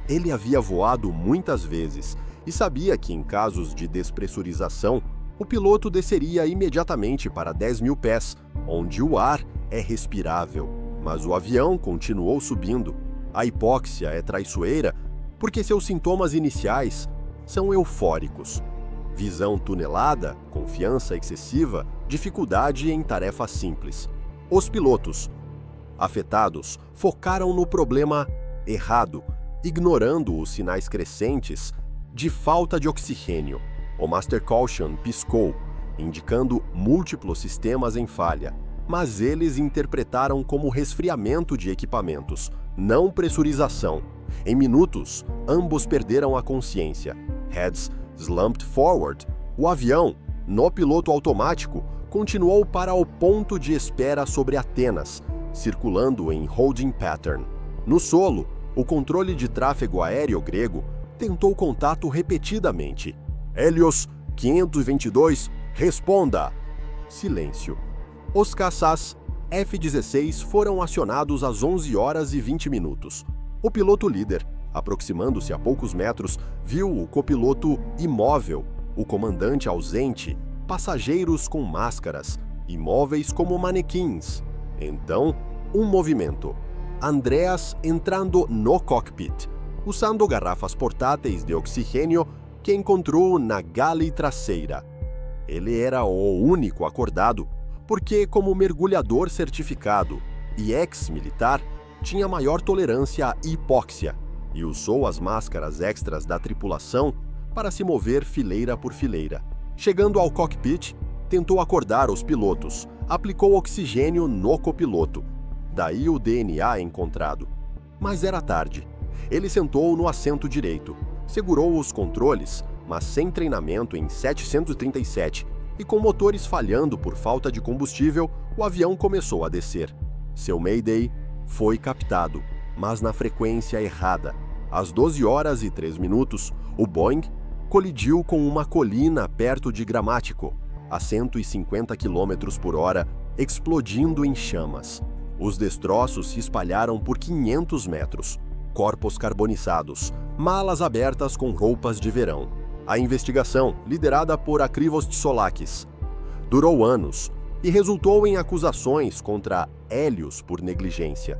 Ele havia voado muitas vezes e sabia que, em casos de despressurização, o piloto desceria imediatamente para 10.000 pés, onde o ar é respirável. Mas o avião continuou subindo. A hipóxia é traiçoeira porque seus sintomas iniciais são eufóricos. Visão tunelada, confiança excessiva, dificuldade em tarefas simples. Os pilotos, afetados, focaram no problema errado, ignorando os sinais crescentes de falta de oxigênio. O Master Caution piscou, indicando múltiplos sistemas em falha, mas eles interpretaram como resfriamento de equipamentos, não pressurização. Em minutos, ambos perderam a consciência. Heads slumped forward. O avião, no piloto automático, continuou para o ponto de espera sobre Atenas, circulando em holding pattern. No solo, o controle de tráfego aéreo grego tentou contato repetidamente. Helios 522, responda! Silêncio. Os caças F-16 foram acionados às 11h20. O piloto líder, aproximando-se a poucos metros, viu o copiloto imóvel, o comandante ausente, passageiros com máscaras, imóveis como manequins. Então, um movimento. Andreas entrando no cockpit, usando garrafas portáteis de oxigênio que encontrou na galley traseira. Ele era o único acordado, porque, como mergulhador certificado e ex-militar, tinha maior tolerância à hipóxia e usou as máscaras extras da tripulação para se mover fileira por fileira. Chegando ao cockpit, tentou acordar os pilotos, aplicou oxigênio no copiloto. Daí o DNA encontrado. Mas era tarde. Ele sentou no assento direito, segurou os controles, mas sem treinamento em 737, e com motores falhando por falta de combustível, o avião começou a descer. Seu Mayday foi captado, mas na frequência errada. Às 12h03, o Boeing colidiu com uma colina perto de Gramático, a 150 km/h, explodindo em chamas. Os destroços se espalharam por 500 metros. Corpos carbonizados, malas abertas com roupas de verão. A investigação, liderada por Akrivos Tsolakis, durou anos e resultou em acusações contra Helios por negligência.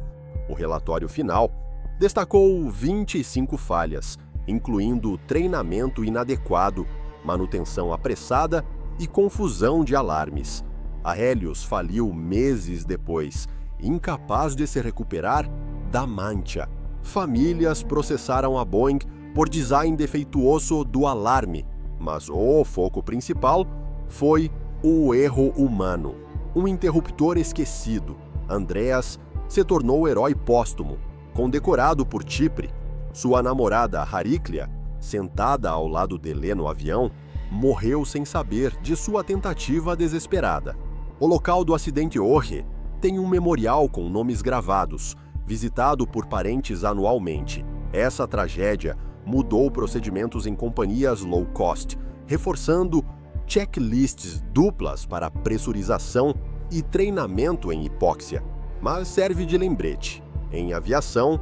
O relatório final destacou 25 falhas, incluindo treinamento inadequado, manutenção apressada e confusão de alarmes. A Helios faliu meses depois, incapaz de se recuperar da mancha. Famílias processaram a Boeing por design defeituoso do alarme, mas o foco principal foi o erro humano. Um interruptor esquecido. Andreas se tornou herói póstumo, condecorado por Chipre. Sua namorada Hariklia, sentada ao lado dele no avião, morreu sem saber de sua tentativa desesperada. O local do acidente Orre tem um memorial com nomes gravados, visitado por parentes anualmente. Essa tragédia mudou procedimentos em companhias low cost, reforçando checklists duplas para pressurização e treinamento em hipóxia. Mas serve de lembrete. Em aviação,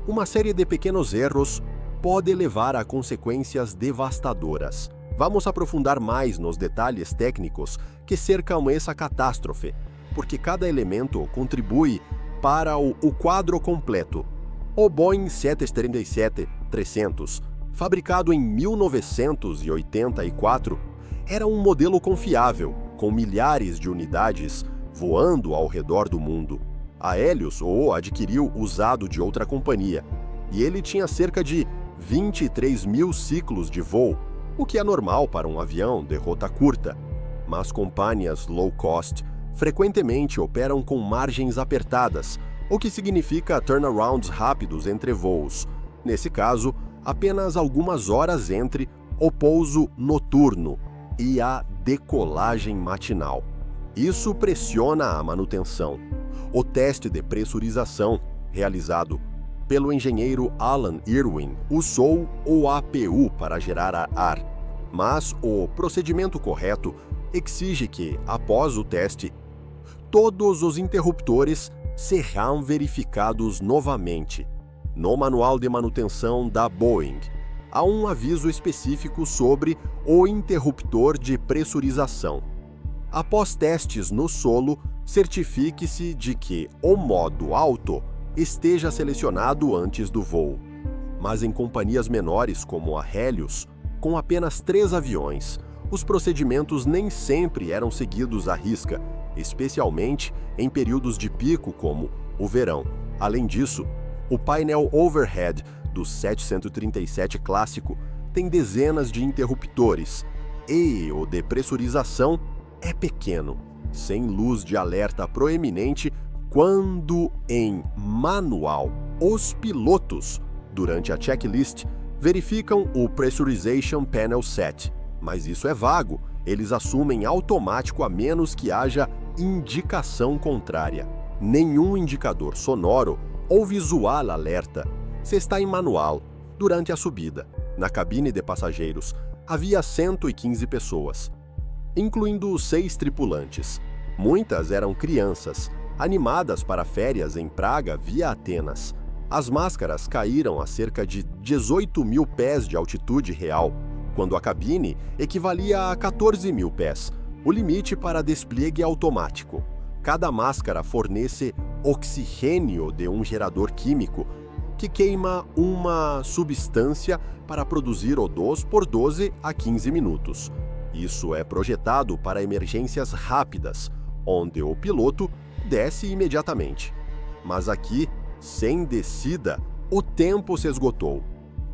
uma série de pequenos erros pode levar a consequências devastadoras. Vamos aprofundar mais nos detalhes técnicos que cercam essa catástrofe, porque cada elemento contribui para o quadro completo. O Boeing 737-300, fabricado em 1984, era um modelo confiável, com milhares de unidades voando ao redor do mundo. A Helios o adquiriu usado de outra companhia, e ele tinha cerca de 23 mil ciclos de voo, o que é normal para um avião de rota curta. Mas companhias low cost frequentemente operam com margens apertadas, o que significa turnarounds rápidos entre voos. Nesse caso, apenas algumas horas entre o pouso noturno e a decolagem matinal. Isso pressiona a manutenção. O teste de pressurização, realizado pelo engenheiro Alan Irwin, usou o APU para gerar ar, mas o procedimento correto exige que, após o teste, todos os interruptores serão verificados novamente. No manual de manutenção da Boeing, há um aviso específico sobre o interruptor de pressurização. Após testes no solo, certifique-se de que o modo alto esteja selecionado antes do voo. Mas em companhias menores como a Helios, com apenas 3 aviões, os procedimentos nem sempre eram seguidos à risca, especialmente em períodos de pico como o verão. Além disso, o painel overhead do 737 clássico tem dezenas de interruptores e o de pressurização é pequeno, sem luz de alerta proeminente quando em manual. Os pilotos, durante a checklist, verificam o Pressurization Panel Set, mas isso é vago, eles assumem automático a menos que haja indicação contrária. Nenhum indicador sonoro ou visual alerta se está em manual durante a subida. Na cabine de passageiros havia 115 pessoas, incluindo 6 tripulantes. Muitas eram crianças, animadas para férias em Praga via Atenas. As máscaras caíram a cerca de 18 mil pés de altitude real, quando a cabine equivalia a 14 mil pés, o limite para despliegue automático. Cada máscara fornece oxigênio de um gerador químico que queima uma substância para produzir O2 por 12 a 15 minutos. Isso é projetado para emergências rápidas, onde o piloto desce imediatamente. Mas aqui, sem descida, o tempo se esgotou.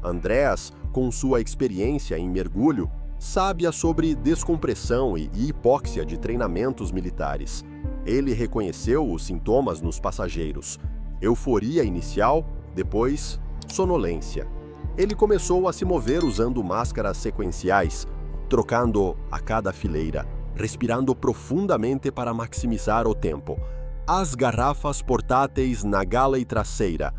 Andreas, com sua experiência em mergulho, sábia sobre descompressão e hipóxia de treinamentos militares. Ele reconheceu os sintomas nos passageiros: euforia inicial, depois sonolência. Ele começou a se mover usando máscaras sequenciais, trocando a cada fileira, respirando profundamente para maximizar o tempo. As garrafas portáteis na galley traseira,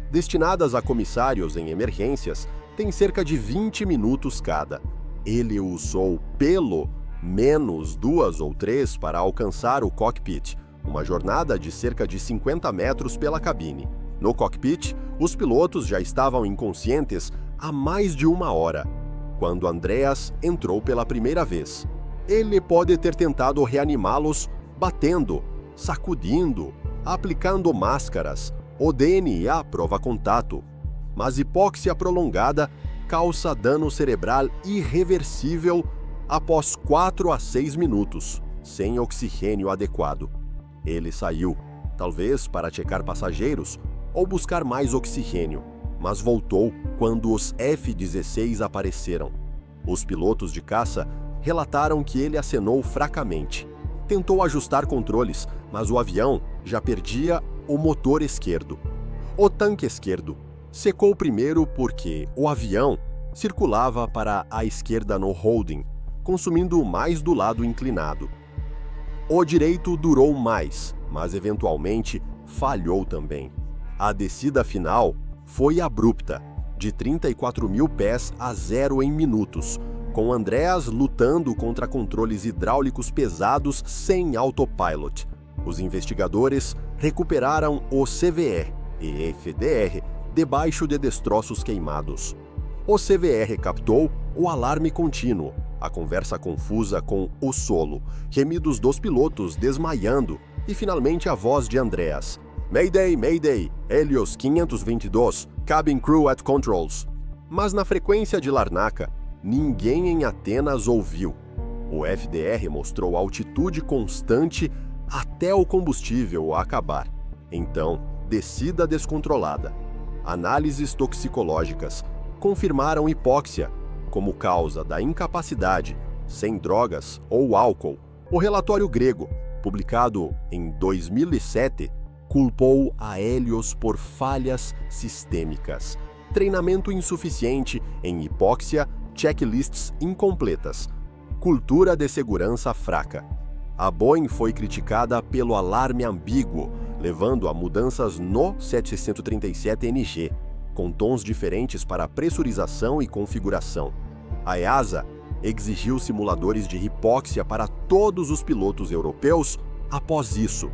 destinadas a comissários em emergências, têm cerca de 20 minutos cada. Ele usou pelo menos 2 ou 3 para alcançar o cockpit, uma jornada de cerca de 50 metros pela cabine. No cockpit, os pilotos já estavam inconscientes há mais de 1 hora, quando Andreas entrou pela primeira vez. Ele pode ter tentado reanimá-los batendo, sacudindo, aplicando máscaras, o DNA prova contato, mas hipóxia prolongada causa dano cerebral irreversível após 4 a 6 minutos, sem oxigênio adequado. Ele saiu, talvez para checar passageiros ou buscar mais oxigênio, mas voltou quando os F-16 apareceram. Os pilotos de caça relataram que ele acenou fracamente. Tentou ajustar controles, mas o avião já perdia o motor esquerdo. O tanque esquerdo secou primeiro porque o avião circulava para a esquerda no holding, consumindo mais do lado inclinado. O direito durou mais, mas eventualmente falhou também. A descida final foi abrupta, de 34 mil pés a 0 em minutos, com Andreas lutando contra controles hidráulicos pesados sem autopilot. Os investigadores recuperaram o CVE e FDR debaixo de destroços queimados. O CVR captou o alarme contínuo, a conversa confusa com o solo, gemidos dos pilotos desmaiando e finalmente a voz de Andreas. Mayday, Mayday, Helios 522, Cabin Crew at Controls. Mas na frequência de Larnaca, ninguém em Atenas ouviu. O FDR mostrou altitude constante até o combustível acabar. Então, descida descontrolada. Análises toxicológicas confirmaram hipóxia como causa da incapacidade, sem drogas ou álcool. O relatório grego, publicado em 2007, culpou a Helios por falhas sistêmicas, treinamento insuficiente em hipóxia, checklists incompletas, cultura de segurança fraca. A Boeing foi criticada pelo alarme ambíguo, levando a mudanças no 737NG, com tons diferentes para pressurização e configuração. A EASA exigiu simuladores de hipóxia para todos os pilotos europeus após isso.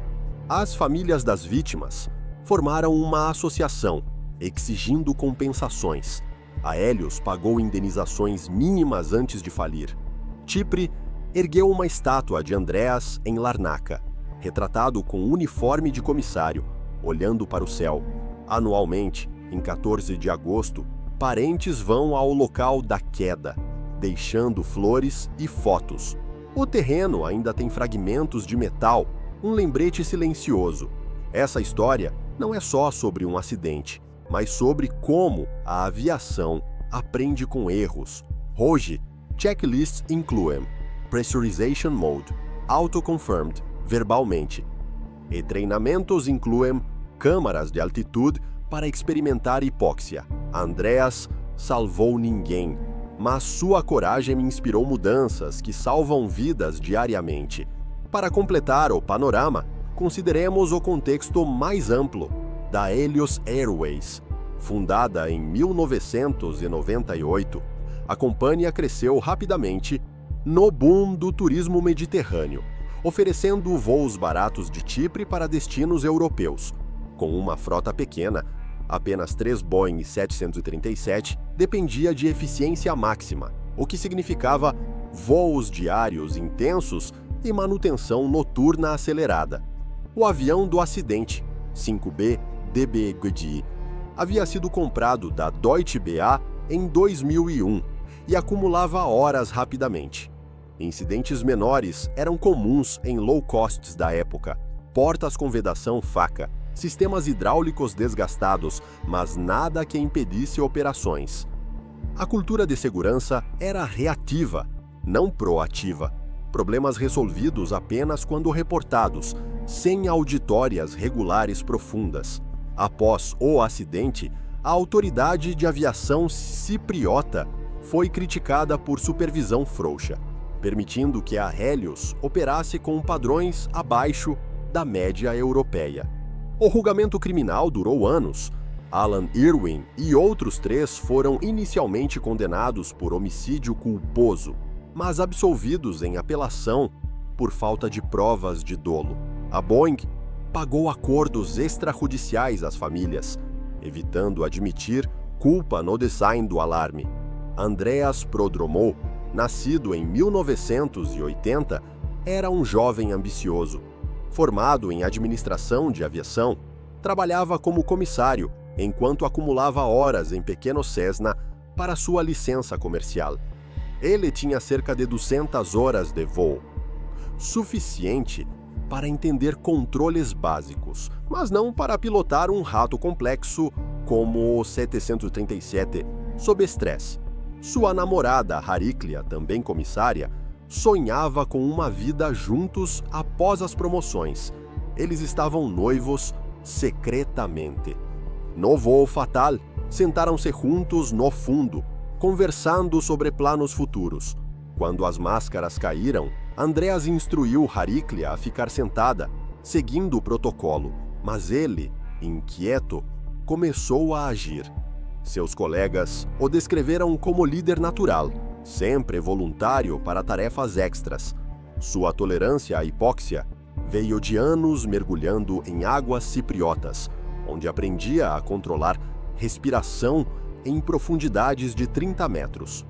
As famílias das vítimas formaram uma associação, exigindo compensações. A Helios pagou indenizações mínimas antes de falir. Chipre ergueu uma estátua de Andreas em Larnaca, retratado com uniforme de comissário, olhando para o céu. Anualmente, em 14 de agosto, parentes vão ao local da queda, deixando flores e fotos. O terreno ainda tem fragmentos de metal, um lembrete silencioso. Essa história não é só sobre um acidente, mas sobre como a aviação aprende com erros. Hoje, checklists incluem Pressurization Mode, Auto-Confirmed, verbalmente. E treinamentos incluem câmaras de altitude para experimentar hipóxia. Andreas salvou ninguém, mas sua coragem me inspirou mudanças que salvam vidas diariamente. Para completar o panorama, consideremos o contexto mais amplo da Helios Airways. Fundada em 1998, a companhia cresceu rapidamente no boom do turismo mediterrâneo, oferecendo voos baratos de Chipre para destinos europeus. Com uma frota pequena, apenas 3 Boeing 737 dependia de eficiência máxima, o que significava voos diários intensos e manutenção noturna acelerada. O avião do acidente, 5B DB-GDI, havia sido comprado da Deutsche BA em 2001 e acumulava horas rapidamente. Incidentes menores eram comuns em low-costs da época, portas com vedação faca, sistemas hidráulicos desgastados, mas nada que impedisse operações. A cultura de segurança era reativa, não proativa. Problemas resolvidos apenas quando reportados, sem auditórias regulares profundas. Após o acidente, a autoridade de aviação cipriota foi criticada por supervisão frouxa, permitindo que a Helios operasse com padrões abaixo da média europeia. O julgamento criminal durou anos. Alan Irwin e outros 3 foram inicialmente condenados por homicídio culposo, mas absolvidos em apelação por falta de provas de dolo. A Boeing pagou acordos extrajudiciais às famílias, evitando admitir culpa no design do alarme. Andreas Prodromou, nascido em 1980, era um jovem ambicioso. Formado em administração de aviação, trabalhava como comissário enquanto acumulava horas em pequeno Cessna para sua licença comercial. Ele tinha cerca de 200 horas de voo, suficiente para entender controles básicos, mas não para pilotar um jato complexo como o 737 sob estresse. Sua namorada, Hariklia, também comissária, sonhava com uma vida juntos após as promoções. Eles estavam noivos secretamente. No voo fatal, sentaram-se juntos no fundo, conversando sobre planos futuros. Quando as máscaras caíram, Andreas instruiu Hariklia a ficar sentada, seguindo o protocolo, mas ele, inquieto, começou a agir. Seus colegas o descreveram como líder natural, sempre voluntário para tarefas extras. Sua tolerância à hipóxia veio de anos mergulhando em águas cipriotas, onde aprendia a controlar respiração em profundidades de 30 metros.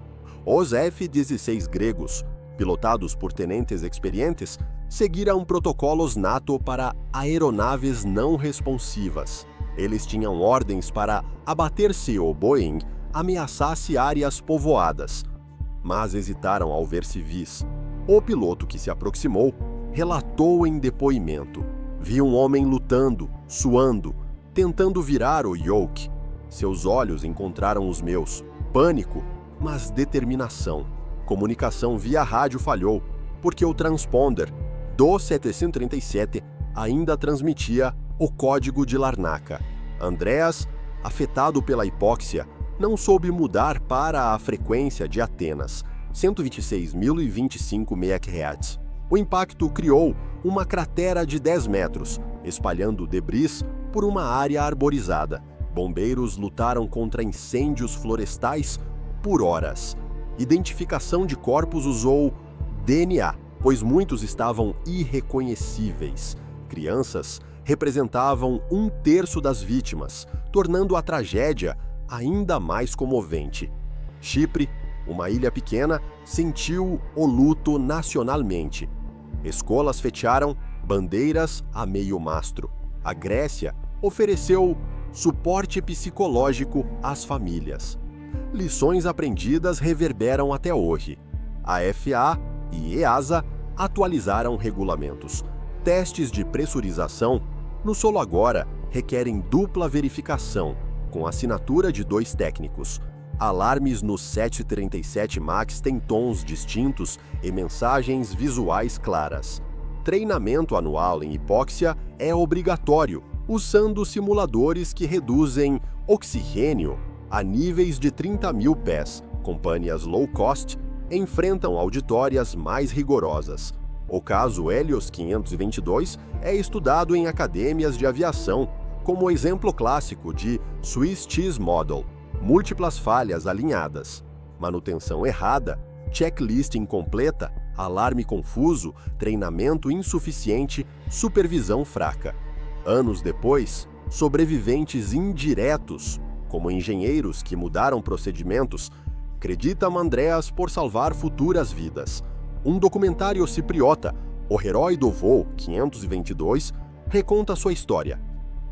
Os F-16 gregos, pilotados por tenentes experientes, seguiram protocolos NATO para aeronaves não responsivas. Eles tinham ordens para abater se o Boeing ameaçasse áreas povoadas, mas hesitaram ao ver civis. O piloto que se aproximou relatou em depoimento: vi um homem lutando, suando, tentando virar o yoke. Seus olhos encontraram os meus. Pânico, mas determinação. Comunicação via rádio falhou, porque o transponder do 737 ainda transmitia o código de Larnaca. Andreas, afetado pela hipóxia, não soube mudar para a frequência de Atenas, 126.025 MHz. O impacto criou uma cratera de 10 metros, espalhando debris por uma área arborizada. Bombeiros lutaram contra incêndios florestais por horas. Identificação de corpos usou DNA, pois muitos estavam irreconhecíveis. Crianças representavam 1/3 das vítimas, tornando a tragédia ainda mais comovente. Chipre, uma ilha pequena, sentiu o luto nacionalmente. Escolas fecharam bandeiras a meio mastro. A Grécia ofereceu suporte psicológico às famílias. Lições aprendidas reverberam até hoje. A FAA e EASA atualizaram regulamentos. Testes de pressurização no solo agora requerem dupla verificação, com assinatura de 2 técnicos. Alarmes no 737 MAX têm tons distintos e mensagens visuais claras. Treinamento anual em hipóxia é obrigatório, usando simuladores que reduzem oxigênio a níveis de 30.000 pés. Companhias low cost enfrentam auditórias mais rigorosas. O caso Helios 522 é estudado em academias de aviação como exemplo clássico de Swiss Cheese Model: múltiplas falhas alinhadas, manutenção errada, checklist incompleta, alarme confuso, treinamento insuficiente, supervisão fraca. Anos depois, sobreviventes indiretos, como engenheiros que mudaram procedimentos, Acredita-me Andreas por salvar futuras vidas. Um documentário cipriota, O Herói do Voo 522, reconta sua história,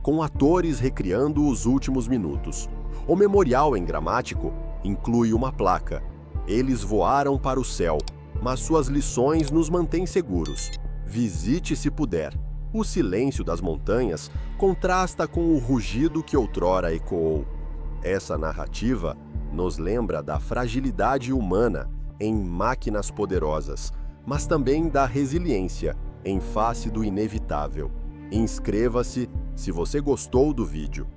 com atores recriando os últimos minutos. O memorial em gramático inclui uma placa. Eles voaram para o céu, mas suas lições nos mantêm seguros. Visite se puder. O silêncio das montanhas contrasta com o rugido que outrora ecoou. Essa narrativa nos lembra da fragilidade humana em máquinas poderosas, mas também da resiliência em face do inevitável. Inscreva-se se você gostou do vídeo.